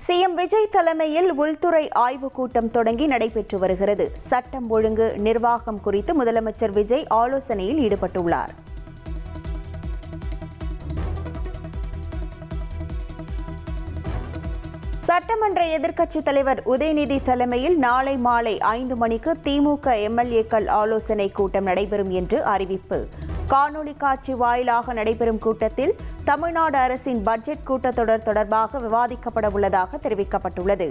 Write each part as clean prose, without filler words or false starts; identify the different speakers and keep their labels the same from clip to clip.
Speaker 1: CM Vijay தலைமையில் உள்துறை ஆய்வுக் கூட்டம் தொடங்கி நடைபெற்று வருகிறது. சட்டம் ஒழுங்கு நிர்வாகம் குறித்து முதலமைச்சர் விஜய் ஆலோசனையில் ஈடுபட்டுள்ளார். சட்டமன்ற எதிர்க்கட்சித் தலைவர் உதயநிதி தலைமையில் நாளை மாலை 5 மணிக்கு திமுக எம்எல்ஏக்கள் ஆலோசனை கூட்டம் நடைபெறும் என்று அறிவிப்பு. காணொலி காட்சி வாயிலாக நடைபெறும் கூட்டத்தில் தமிழ்நாடு அரசின் பட்ஜெட் கூட்டத்தொடர் தொடர்பாக விவாதிக்கப்பட உள்ளதாக தெரிவிக்கப்பட்டுள்ளது.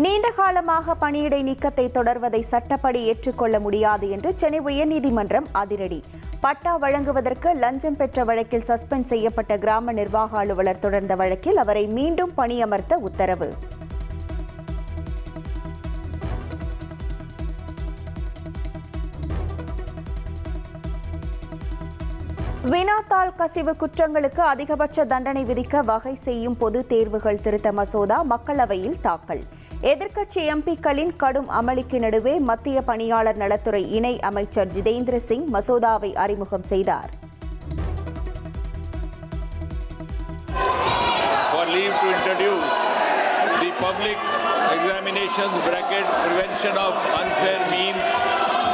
Speaker 1: நீண்ட காலமாக பணியிடை நீக்கத்தை தொடர்வதை சட்டப்படி ஏற்றுக்கொள்ள முடியாது என்று சென்னை உயர்நீதிமன்றம் அதிரடி. பட்டா வழங்குவதற்கு லஞ்சம் பெற்ற வழக்கில் சஸ்பெண்ட் செய்யப்பட்ட கிராம நிர்வாக அலுவலர் தொடர்ந்த வழக்கில் அவரை மீண்டும் பணியமர்த்த உத்தரவு. வினாத்தாள் கசிவு குற்றங்களுக்கு அதிகபட்ச தண்டனை விதிக்க வகை செய்யும் பொதுத் தேர்வுகள் திருத்த மசோதா மக்களவையில் தாக்கல். எதிர்க்கட்சி எம்பிக்களின் கடும் அமளிக்கு நடுவே மத்திய பணியாளர் நலத்துறை இணை அமைச்சர் ஜிதேந்திர சிங் மசோதாவை அறிமுகம் செய்தார்.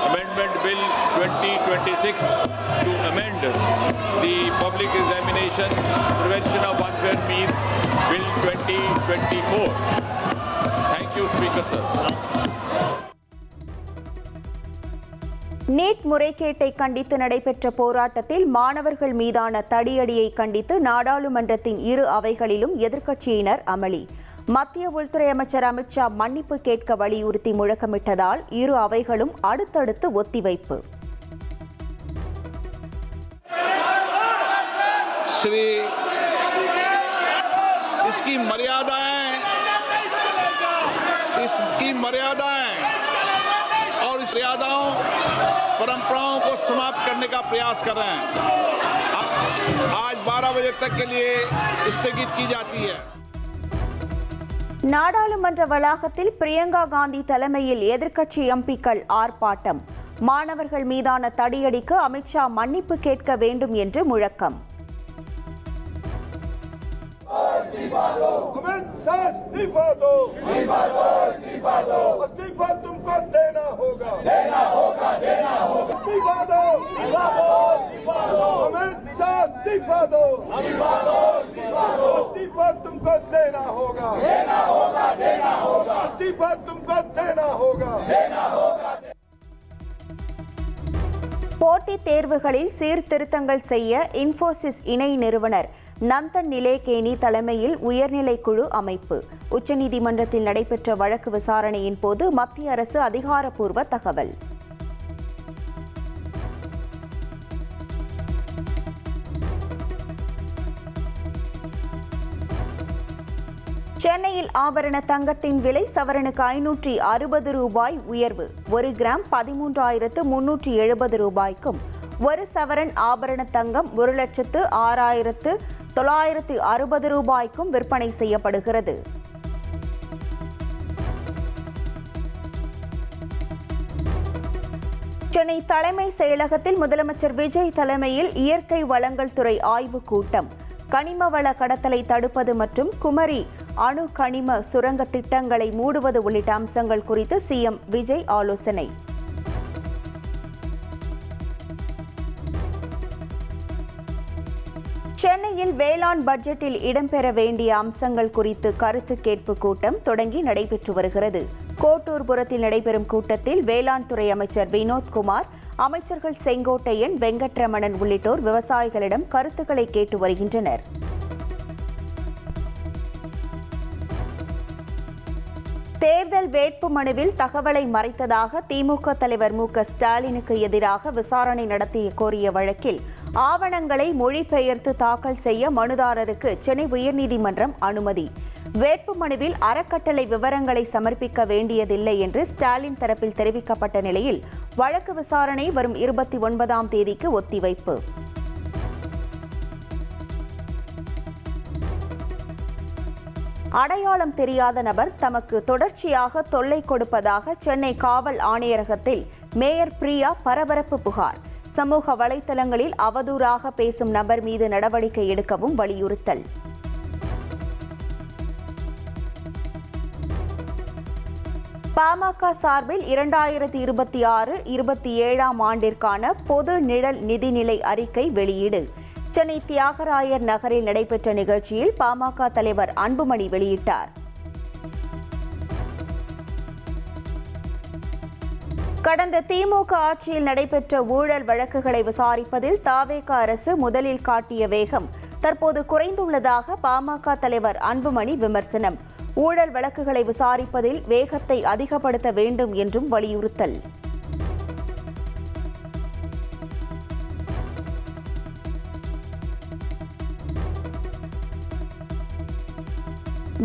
Speaker 2: Amendment Bill 2026 to amend the Public Examination Prevention of Unfair Means Bill 2024. Thank you, Speaker, sir.
Speaker 1: NEET முறைகேட்டை கண்டித்து நடைபெற்ற போராட்டத்தில் மாணவர்கள் மீதான தடியடியை கண்டித்து நாடாளுமன்றத்தின் இரு அவைகளிலும் எதிர்க்கட்சியினர் அமளி. மத்திய உள்துறை அமைச்சர் அமித்ஷா மன்னிப்பு கேட்க வலியுறுத்தி முழக்கமிட்டதால் இரு அவைகளும் அடுத்தடுத்து ஒத்திவைப்பு.
Speaker 2: परंपराओं को समाप्त करने का प्रयास कर रहे हैं. आज 12 बजे तक के लिए स्थगित की जाती है.
Speaker 1: நாடாளுமன்ற வளாகத்தில் பிரியங்கா காந்தி தலைமையில் எதிர்க்கட்சி எம்பிக்கள் ஆர்ப்பாட்டம். மாணவர்கள் மீதான தடியடிக்கு அமித்ஷா மன்னிப்பு கேட்க வேண்டும் என்று முழக்கம். போட்டித் தேர்வுகளில் சீர்திருத்தங்கள் செய்ய இன்ஃபோசிஸ் இணை நிறுவனர் நந்தன் நிலேகேனி தலைமையில் உயர்நிலை குழு அமைப்பு. உச்சநீதிமன்றத்தில் நடைபெற்ற வழக்கு விசாரணையின் போது மத்திய அரசு அதிகாரப்பூர்வ தகவல். சென்னையில் ஆபரண தங்கத்தின் விலை சவரனுக்கு 560 ரூபாய் உயர்வு. 1 கிராம் 13,370 ரூபாய்க்கும், 1 சவரன் ஆபரண தங்கம் 1,06,960 ரூபாய்க்கும் விற்பனை செய்யப்படுகிறது. சென்னை தலைமை செயலகத்தில் முதலமைச்சர் விஜய் தலைமையில் இயற்கை வளங்கள் துறை ஆய்வுக் கூட்டம். கனிம வள கடத்தலை தடுப்பது மற்றும் குமரி அணு கனிம சுரங்க திட்டங்களை மூடுவது உள்ளிட்ட அம்சங்கள் குறித்து சிஎம் விஜய் ஆலோசனை. சென்னையில் வேளாண் பட்ஜெட்டில் இடம்பெற வேண்டிய அம்சங்கள் குறித்து கருத்து கேட்பு கூட்டம் தொடங்கி நடைபெற்று வருகிறது. கோட்டூர்புரத்தில் நடைபெறும் கூட்டத்தில் வேளாண் துறை அமைச்சர் வினோத்குமார், அமைச்சர்கள் செங்கோட்டையன், வெங்கட்ரமணன் உள்ளிட்டோர் விவசாயிகளிடம் கருத்துக்களை கேட்டு வருகின்றனர். தேர்தல் வேட்புமனுவில் தகவலை மறைத்ததாக திமுக தலைவர் மு.க. ஸ்டாலினுக்கு எதிராக விசாரணை நடத்திய கோரிய வழக்கில் ஆவணங்களை மொழிபெயர்த்து தாக்கல் செய்ய மனுதாரருக்கு சென்னை உயர்நீதிமன்றம் அனுமதி. வேட்புமனுவில் அறக்கட்டளை விவரங்களை சமர்ப்பிக்க வேண்டியதில்லை என்று ஸ்டாலின் தரப்பில் தெரிவிக்கப்பட்ட நிலையில் வழக்கு விசாரணை வரும் 29ஆம் தேதிக்கு ஒத்திவைப்பு. அடையாளம் தெரியாத நபர் தமக்கு தொடர்ச்சியாக தொல்லை கொடுப்பதாக சென்னை காவல் ஆணையரகத்தில் மேயர் பிரியா பரபரப்பு புகார். சமூக வலைதளங்களில் அவதூறாக பேசும் நபர் மீது நடவடிக்கை எடுக்கவும் வலியுறுத்தல். பாமக சார்பில் 2026-27 ஆண்டிற்கான பொது நிழல் நிதிநிலை அறிக்கை வெளியீடு. சென்னை தியாகராயர் நகரில் நடைபெற்ற நிகழ்ச்சியில் பாமக தலைவர் அன்புமணி வெளியிட்டார். கடந்த திமுக ஆட்சியில் நடைபெற்ற ஊழல் வழக்குகளை விசாரிப்பதில் தாவேகா அரசு முதலில் காட்டிய வேகம் தற்போது குறைந்துள்ளதாக பாமக தலைவர் அன்புமணி விமர்சனம். ஊழல் வழக்குகளை விசாரிப்பதில் வேகத்தை அதிகப்படுத்த வேண்டும் என்றும் வலியுறுத்தல்.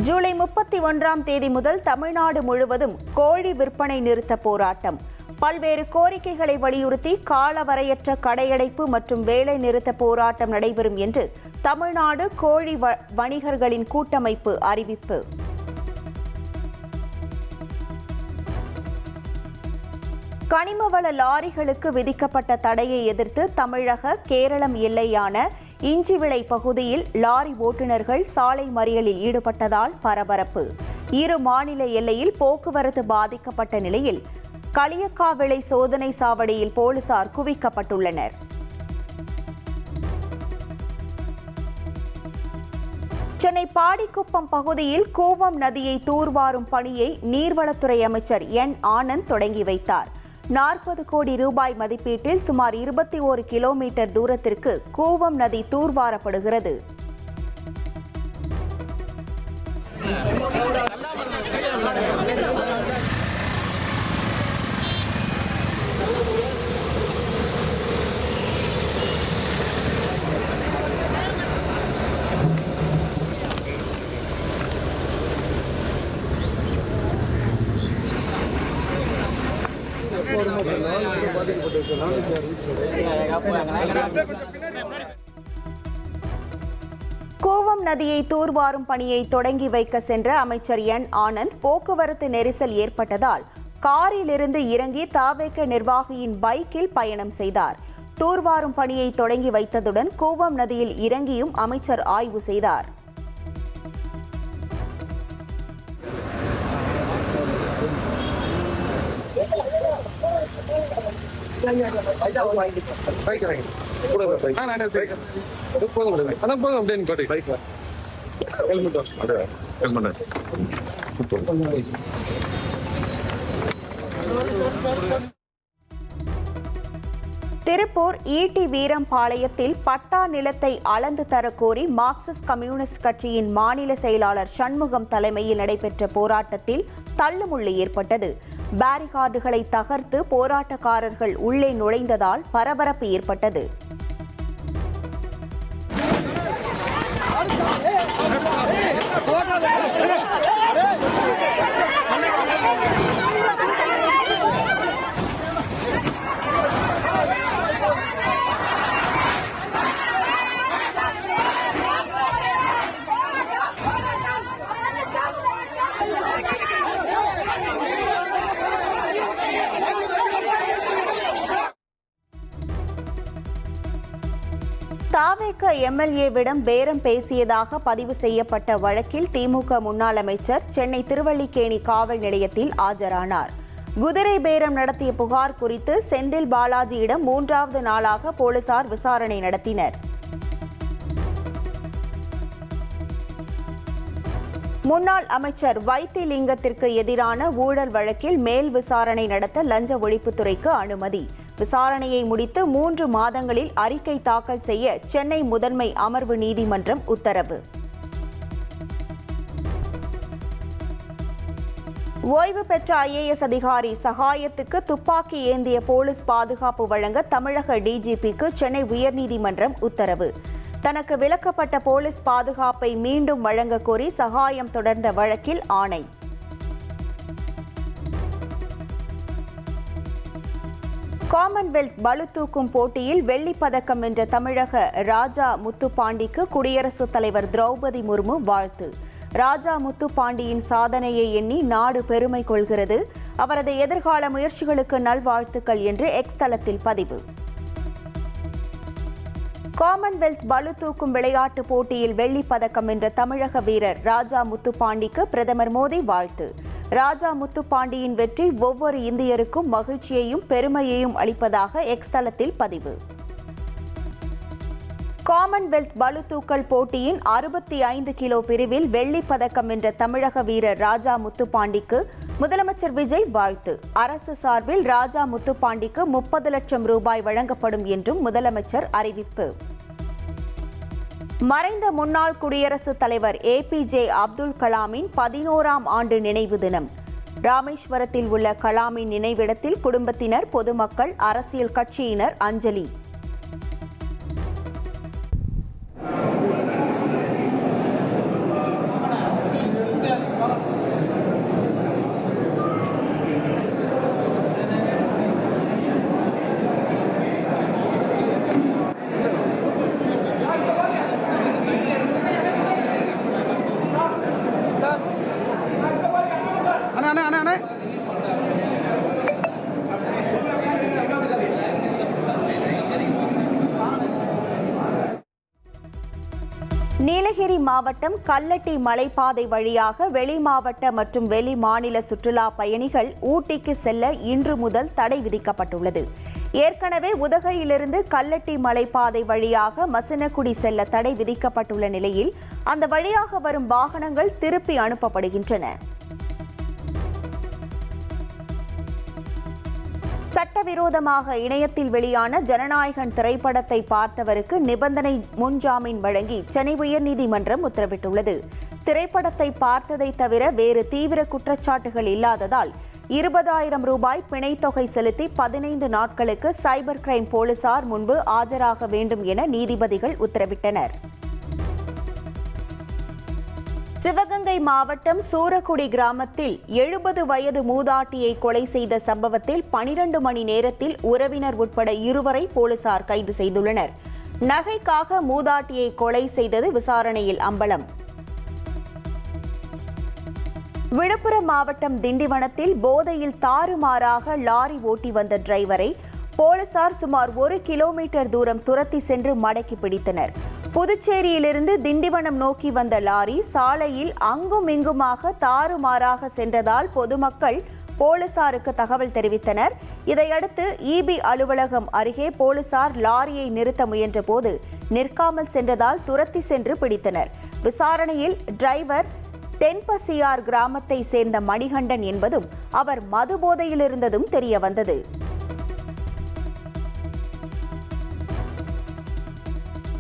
Speaker 1: ஜூலை 31 முதல் தமிழ்நாடு முழுவதும் கோழி விற்பனை நிறுத்த போராட்டம். பல்வேறு கோரிக்கைகளை வலியுறுத்தி காலவரையற்ற கடையடைப்பு மற்றும் வேலை நிறுத்த போராட்டம் நடைபெறும் என்று தமிழ்நாடு கோழி வணிகர்களின் கூட்டமைப்பு அறிவிப்பு. கனிமவள லாரிகளுக்கு விதிக்கப்பட்ட தடையை எதிர்த்து தமிழக கேரளம் எல்லையான இஞ்சிவிளை பகுதியில் லாரி ஓட்டுநர்கள் சாலை மறியலில் ஈடுபட்டதால் பரபரப்பு. இரு மாநில எல்லையில் போக்குவரத்து பாதிக்கப்பட்ட நிலையில் களியக்காவிளை சோதனை சாவடியில் போலீசார் குவிக்கப்பட்டுள்ளனர். சென்னை பாடிக்குப்பம் பகுதியில் கூவம் நதியை தூர்வாரும் பணியை நீர்வளத்துறை அமைச்சர் என் ஆனந்த் தொடங்கி வைத்தார். 40 கோடி ரூபாய் மதிப்பீட்டில் சுமார் 21 கிலோமீட்டர் தூரத்திற்கு கூவம் நதி தூர்வாரப்படுகிறது. கூவம் நதியை தூர்வாரும் பணியை தொடங்கி வைக்க சென்ற அமைச்சர் என் ஆனந்த் போக்குவரத்து நெரிசல் ஏற்பட்டதால் காரிலிருந்து இறங்கி தாவேக நிர்வாகியின் பைக்கில் பயணம் செய்தார். தூர்வாரும் பணியை தொடங்கி வைத்ததுடன் கூவம் நதியில் இறங்கியும் அமைச்சர் ஆய்வு செய்தார். திருப்பூர் ஈட்டி வீரம்பாளையத்தில் பட்டா நிலத்தை அளந்து தரக்கோரி மார்க்சிஸ்ட் கம்யூனிஸ்ட் கட்சியின் மாநில செயலாளர் சண்முகம் தலைமையில் நடைபெற்ற போராட்டத்தில் தள்ளுமுள்ளு ஏற்பட்டது. பேரிகார்டுகளை தகர்த்து போராட்டக்காரர்கள் உள்ளே நுழைந்ததால் பரபரப்பு ஏற்பட்டது. தாவேக எம்எல்ஏவிடம் பேரம் பேசியதாக பதிவு செய்யப்பட்ட வழக்கில் திமுக முன்னாள் அமைச்சர் சென்னை திருவல்லிக்கேணி காவல் நிலையத்தில் ஆஜரானார். குதிரை பேரம் நடத்திய புகார் குறித்து செந்தில் பாலாஜியிடம் 3வது நாளாக போலீசார் விசாரணை நடத்தினர். முன்னாள் அமைச்சர் வைத்திலிங்கத்திற்கு எதிரான ஊழல் வழக்கில் மேல் விசாரணை நடத்த லஞ்ச ஒழிப்புத்துறைக்கு அனுமதி. விசாரணையை முடித்து 3 மாதங்களில் அறிக்கை தாக்கல் செய்ய சென்னை முதன்மை அமர்வு நீதிமன்றம் உத்தரவு. ஓய்வு பெற்ற IAS அதிகாரி சகாயத்துக்கு துப்பாக்கி ஏந்திய போலீஸ் பாதுகாப்பு வழங்க தமிழக டிஜிபிக்கு சென்னை உயர்நீதிமன்றம் உத்தரவு. தனக்கு விலக்கப்பட்ட போலீஸ் பாதுகாப்பை மீண்டும் வழங்க கோரி சகாயம் தொடர்ந்த வழக்கில் ஆணை. காமன்வெல்த் பளுதூக்கும் போட்டியில் வெள்ளிப் பதக்கம் வென்ற தமிழக ராஜா முத்துப்பாண்டிக்கு குடியரசுத் தலைவர் திரௌபதி முர்மு வாழ்த்து. ராஜா முத்துப்பாண்டியின் சாதனையை எண்ணி நாடு பெருமை கொள்கிறது. அவரது எதிர்கால முயற்சிகளுக்கு நல்வாழ்த்துக்கள் என்று எக்ஸ் தளத்தில் பதிவு. காமன்வெல்த் பளுதூக்கும் விளையாட்டுப் போட்டியில் வெள்ளிப் பதக்கம் வென்ற தமிழக வீரர் ராஜா முத்துப்பாண்டிக்கு பிரதமர் மோடி வாழ்த்து. ராஜா முத்துப்பாண்டியின் வெற்றி ஒவ்வொரு இந்தியருக்கும் மகிழ்ச்சியையும் பெருமையையும் அளிப்பதாக எக்ஸ் தளத்தில் பதிவு. காமன்வெல்த் பளுதூக்கல் போட்டியின் 65 கிலோ பிரிவில் வெள்ளிப் பதக்கம் வென்ற தமிழக வீரர் ராஜா முத்துப்பாண்டிக்கு முதலமைச்சர் விஜய் வாழ்த்து. அரசு சார்பில் ராஜா முத்துப்பாண்டிக்கு 30 லட்சம் ரூபாய் வழங்கப்படும் என்றும் முதலமைச்சர் அறிவிப்பு. மறைந்த முன்னாள் குடியரசுத் தலைவர் APJ அப்துல் கலாமின் 11ஆம் ஆண்டு நினைவு தினம். ராமேஸ்வரத்தில் உள்ள கலாமின் நினைவிடத்தில் குடும்பத்தினர், பொதுமக்கள், அரசியல் கட்சியினர் அஞ்சலி. நீலகிரி மாவட்டம் கல்லட்டி மலைப்பாதை வழியாக வெளி மாவட்ட மற்றும் வெளி மாநில சுற்றுலா பயணிகள் ஊட்டிக்கு செல்ல இன்று முதல் தடை விதிக்கப்பட்டுள்ளது. ஏற்கனவே உதகையிலிருந்து கல்லட்டி மலைப்பாதை வழியாக மசினகுடி செல்ல தடை விதிக்கப்பட்டுள்ள நிலையில் அந்த வழியாக வரும் வாகனங்கள் திருப்பி அனுப்பப்படுகின்றன. சட்டவிரோதமாக இணையத்தில் வெளியான ஜனநாயகன் திரைப்படத்தை பார்த்தவருக்கு நிபந்தனை முன்ஜாமீன் வழங்கி சென்னை உயர்நீதிமன்றம் உத்தரவிட்டுள்ளது. திரைப்படத்தை பார்த்ததை தவிர வேறு தீவிர குற்றச்சாட்டுகள் இல்லாததால் 20,000 ரூபாய் பிணைத்தொகை செலுத்தி 15 நாட்களுக்கு சைபர் கிரைம் போலீசார் முன்பு ஆஜராக வேண்டும் என நீதிபதிகள் உத்தரவிட்டனர். சிவகங்கை மாவட்டம் சூரக்குடி கிராமத்தில் 70 வயது மூதாட்டியை கொலை செய்த சம்பவத்தில் 12 மணி நேரத்தில் உறவினர் உட்பட 2 போலீசார் கைது செய்துள்ளனர். நகைக்காக மூதாட்டியை கொலை செய்தது விசாரணையில் அம்பலம். விழுப்புரம் மாவட்டம் திண்டிவனத்தில் போதையில் தாறுமாறாக லாரி ஓட்டி வந்த டிரைவரை போலீசார் சுமார் 1 கிலோமீட்டர் தூரம் துரத்தி சென்று மடக்கி பிடித்தனர். புதுச்சேரியிலிருந்து திண்டிவனம் நோக்கி வந்த லாரி சாலையில் அங்கும் இங்குமாக தாறுமாறாக சென்றதால் பொதுமக்கள் போலீசாருக்கு தகவல் தெரிவித்தனர். இதையடுத்து EB அலுவலகம் அருகே போலீசார் லாரியை நிறுத்த முயன்றபோது நிற்காமல் சென்றதால் துரத்தி சென்று பிடித்தனர். விசாரணையில் டிரைவர் தென்பசியார் கிராமத்தை சேர்ந்த மணிகண்டன் என்பதும் அவர் மது போதையில் இருந்ததும் தெரியவந்தது.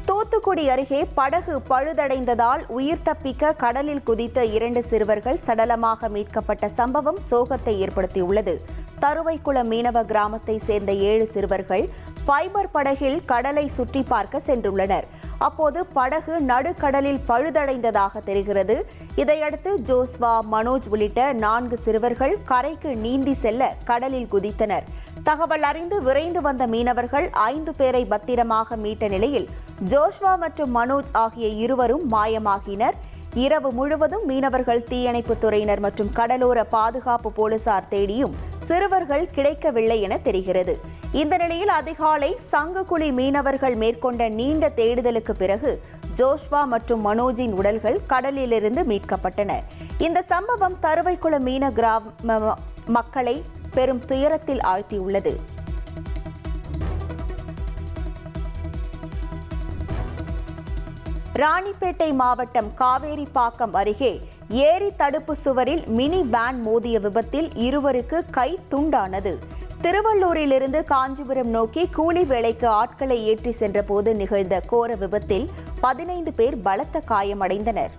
Speaker 1: தூத்துக்குடி அருகே படகு பழுதடைந்ததால் உயிர் தப்பிக்க கடலில் குதித்த 2 சிறுவர்கள் சடலமாக மீட்கப்பட்ட சம்பவம் சோகத்தை ஏற்படுத்தியுள்ளது. தருவைக்குளம் மீனவ கிராமத்தை சேர்ந்த 7 சிறுவர்கள் ஃபைபர் படகில் கடலை சுற்றி பார்க்க சென்றுள்ளனர். அப்போது படகு நடுக்கடலில் பழுதடைந்ததாக தெரிகிறது. இதையடுத்து ஜோஸ்வா, மனோஜ் உள்ளிட்ட 4 சிறுவர்கள் கரைக்கு நீந்தி செல்ல கடலில் குதித்தனர். தகவல் அறிந்து விரைந்து வந்த மீனவர்கள் 5 பேரை பத்திரமாக மீட்ட நிலையில் ஜோஸ்வா மற்றும் மனோஜ் ஆகிய இருவரும் மாயமாகினர். இரவு முழுவதும் மீனவர்கள், தீயணைப்பு துறையினர் மற்றும் கடலோர பாதுகாப்பு போலீசார் தேடியும் சிறுவர்கள் கிடைக்கவில்லை என தெரிகிறது. இந்த நிலையில் அதிகாலை சங்குகுழி மீனவர்கள் மேற்கொண்ட நீண்ட தேடுதலுக்கு பிறகு ஜோஸ்வா மற்றும் மனோஜின் உடல்கள் கடலிலிருந்து மீட்கப்பட்டன. இந்த சம்பவம் தருவைக்குளம் மீன கிராம மக்களை பெரும் துயரத்தில் ஆழ்த்தியுள்ளது. ராணிப்பேட்டை மாவட்டம் காவேரிப்பாக்கம் அருகே ஏரி தடுப்பு சுவரில் மினி வேன் மோதிய விபத்தில் 2 கை துண்டானது. திருவள்ளூரிலிருந்து காஞ்சிபுரம் நோக்கி கூலி வேலைக்கு ஆட்களை ஏற்றி சென்றபோது நிகழ்ந்த கோர விபத்தில் 15 பேர் பலத்த காயமடைந்தனர்.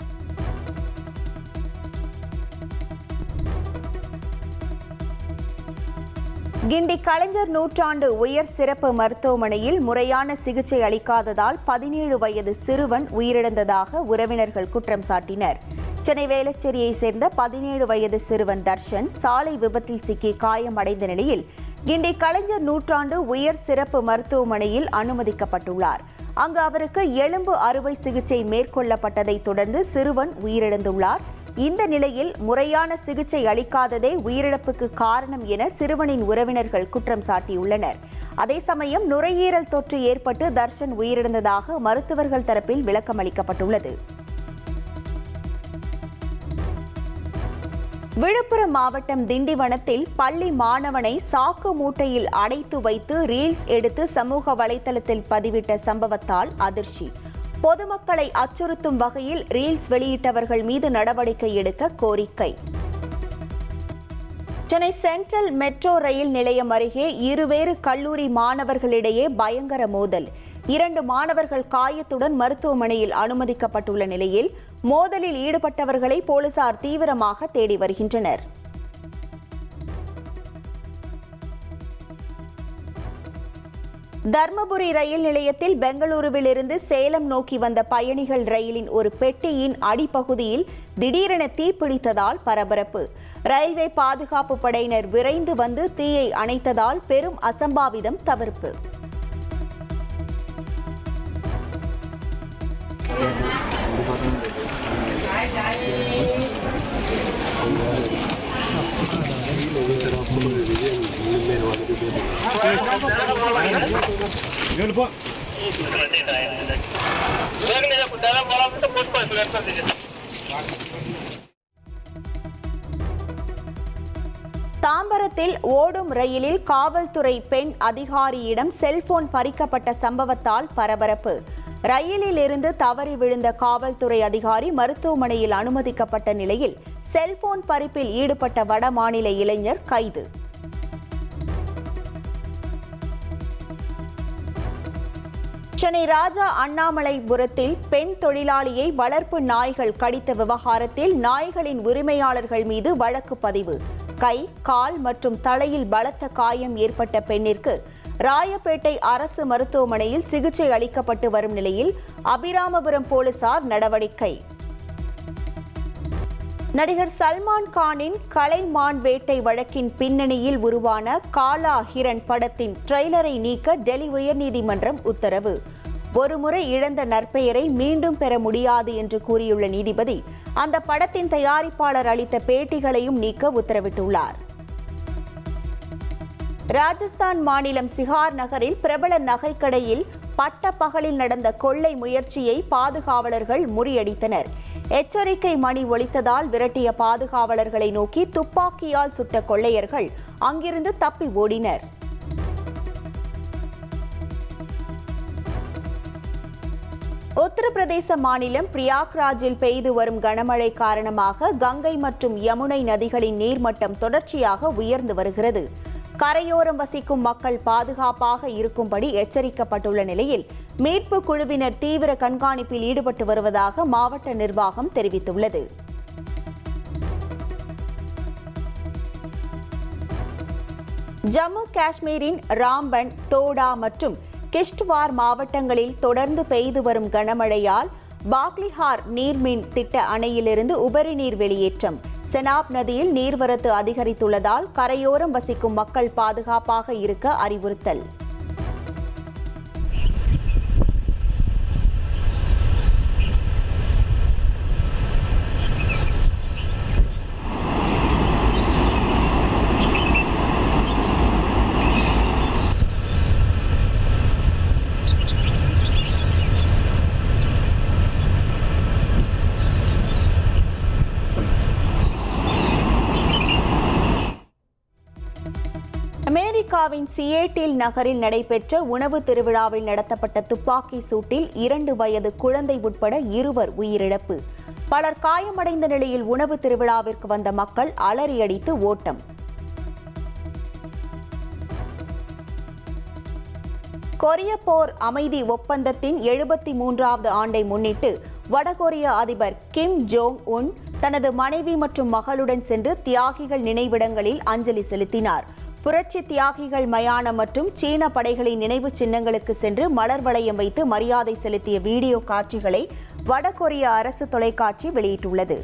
Speaker 1: கிண்டி கலைஞர் நூற்றாண்டு உயர் சிறப்பு மருத்துவமனையில் முறையான சிகிச்சை அளிக்காததால் 17 வயது சிறுவன் உயிரிழந்ததாக உறவினர்கள் குற்றம் சாட்டினர். சென்னை வேளச்சேரியை சேர்ந்த 17 வயது சிறுவன் தர்ஷன் சாலை விபத்தில் சிக்கி காயமடைந்த நிலையில் கிண்டி கலைஞர் நூற்றாண்டு உயர் சிறப்பு மருத்துவமனையில் அனுமதிக்கப்பட்டுள்ளார். அங்கு அவருக்கு எலும்பு அறுவை சிகிச்சை மேற்கொள்ளப்பட்டதை தொடர்ந்து சிறுவன் உயிரிழந்துள்ளார். இந்த நிலையில் முறையான சிகிச்சை அளிக்காததே உயிரிழப்புக்கு காரணம் என சிறுவனின் உறவினர்கள் குற்றம் சாட்டியுள்ளனர். அதே சமயம் நுரையீரல் தொற்று ஏற்பட்டு தர்ஷன் உயிரிழந்ததாக மருத்துவர்கள் தரப்பில் விளக்கம் அளிக்கப்பட்டுள்ளது. விழுப்புரம் மாவட்டம் திண்டிவனத்தில் பள்ளி மாணவனை சாக்கு மூட்டையில் அடைத்து வைத்து ரீல்ஸ் எடுத்து சமூக வலைதளத்தில் பதிவிட்ட சம்பவத்தால் அதிர்ச்சி. பொதுமக்களை அச்சுறுத்தும் வகையில் ரீல்ஸ் வெளியிட்டவர்கள் மீது நடவடிக்கை எடுக்க கோரிக்கை. சென்னை சென்ட்ரல் மெட்ரோ ரயில் நிலையம் அருகே இருவேறு கல்லூரி மாணவர்களிடையே பயங்கர மோதல். 2 மாணவர்கள் காயத்துடன் மருத்துவமனையில் அனுமதிக்கப்பட்டுள்ள நிலையில் மோதலில் ஈடுபட்டவர்களை போலீசார் தீவிரமாக தேடி வருகின்றனர். தர்மபுரி ரயில் நிலையத்தில் பெங்களூருவில் இருந்து சேலம் நோக்கி வந்த பயணிகள் ரயிலின் ஒரு பெட்டியின் அடிப்பகுதியில் திடீரென தீப்பிடித்ததால் பரபரப்பு. ரயில்வே பாதுகாப்பு படையினர் விரைந்து வந்து தீயை அணைத்ததால் பெரும் அசம்பாவிதம் தவிர்ப்பு. தாம்பரத்தில் ஓடும் ரயிலில் காவல்துறை பெண் அதிகாரியிடம் செல்போன் பறிக்கப்பட்ட சம்பவத்தால் பரபரப்பு. ரயிலில் இருந்து தவறி விழுந்த காவல்துறை அதிகாரி மருத்துவமனையில் அனுமதிக்கப்பட்ட நிலையில் செல்போன் பறிப்பில் ஈடுபட்ட வடமாநில இளைஞர் கைது. சென்னை ராஜா அண்ணாமலைபுரத்தில் பெண் தொழிலாளியை வளர்ப்பு நாய்கள் கடித்த விவகாரத்தில் நாய்களின் உரிமையாளர்கள் மீது வழக்கு பதிவு. கை, கால் மற்றும் தலையில் பலத்த காயம் ஏற்பட்ட பெண்ணிற்கு ராயப்பேட்டை அரசு மருத்துவமனையில் சிகிச்சை அளிக்கப்பட்டு வரும் நிலையில் அபிராமபுரம் போலீசார் நடவடிக்கை. நடிகர் சல்மான் கானின் கலைமான் வேட்டை வழக்கின் பின்னணியில் உருவான காலா ஹிரண் படத்தின் ட்ரெய்லரை நீக்க டெல்லி உயர்நீதிமன்றம் உத்தரவு. ஒருமுறை இழந்த நற்பெயரை மீண்டும் பெற முடியாது என்று கூறியுள்ள நீதிபதி அந்த படத்தின் தயாரிப்பாளர் அளித்த பேட்டிகளையும் நீக்க உத்தரவிட்டுள்ளார். ராஜஸ்தான் மாநிலம் சிகார் நகரில் பிரபல நகைக்கடையில் பட்ட பகலில் நடந்த கொள்ளை முயற்சியை பாதுகாவலர்கள் முறியடித்தனர். எச்சரிக்கை மணி ஒலித்ததால் விரட்டிய பாதுகாவலர்களை நோக்கி துப்பாக்கியால் சுட்ட கொள்ளையர்கள் அங்கிருந்து தப்பி ஓடினர். உத்தரப்பிரதேச மாநிலம் பிரியாக்ராஜில் பெய்து வரும் கனமழை காரணமாக கங்கை மற்றும் யமுனை நதிகளின் நீர்மட்டம் தொடர்ச்சியாக உயர்ந்து வருகிறது. கரையோரம் வசிக்கும் மக்கள் பாதுகாப்பாக இருக்கும்படி எச்சரிக்கப்பட்டுள்ள நிலையில் மீட்பு குழுவினர் தீவிர கண்காணிப்பில் ஈடுபட்டு வருவதாக மாவட்ட நிர்வாகம் தெரிவித்துள்ளது. ஜம்மு காஷ்மீரின் ராம்பன், தோடா மற்றும் கிஷ்ட்வார் மாவட்டங்களில் தொடர்ந்து பெய்து வரும் கனமழையால் பாக்லிஹார் நீர்மின் திட்ட அணையிலிருந்து உபரி நீர் வெளியேற்றம். செனாப் நதியில் நீர்வரத்து அதிகரித்துள்ளதால் கரையோரம் வசிக்கும் மக்கள் பாதுகாப்பாக இருக்க அறிவுறுத்தல். அமெரிக்காவின் சியேட்டில் நகரில் நடைபெற்ற உணவு திருவிழாவில் நடத்தப்பட்ட துப்பாக்கி சூட்டில் 2 வயது குழந்தை உட்பட 2 உயிரிழப்பு. பலர் காயமடைந்த நிலையில் உணவு திருவிழாவிற்கு வந்த மக்கள் அலறியடித்து ஓட்டம். கொரிய போர் அமைதி ஒப்பந்தத்தின் 73வது ஆண்டை முன்னிட்டு வடகொரிய அதிபர் கிம் ஜோங் உன் தனது மனைவி மற்றும் மகளுடன் சென்று தியாகிகள் நினைவிடங்களில் அஞ்சலி செலுத்தினார். புரட்சி தியாகிகள் மயானம் மற்றும் சீன படைகளின் நினைவு சின்னங்களுக்கு சென்று மலர் வளையம் வைத்து மரியாதை செலுத்திய வீடியோ காட்சிகளை வடகொரிய அரசு தொலைக்காட்சி வெளியிட்டுள்ளது.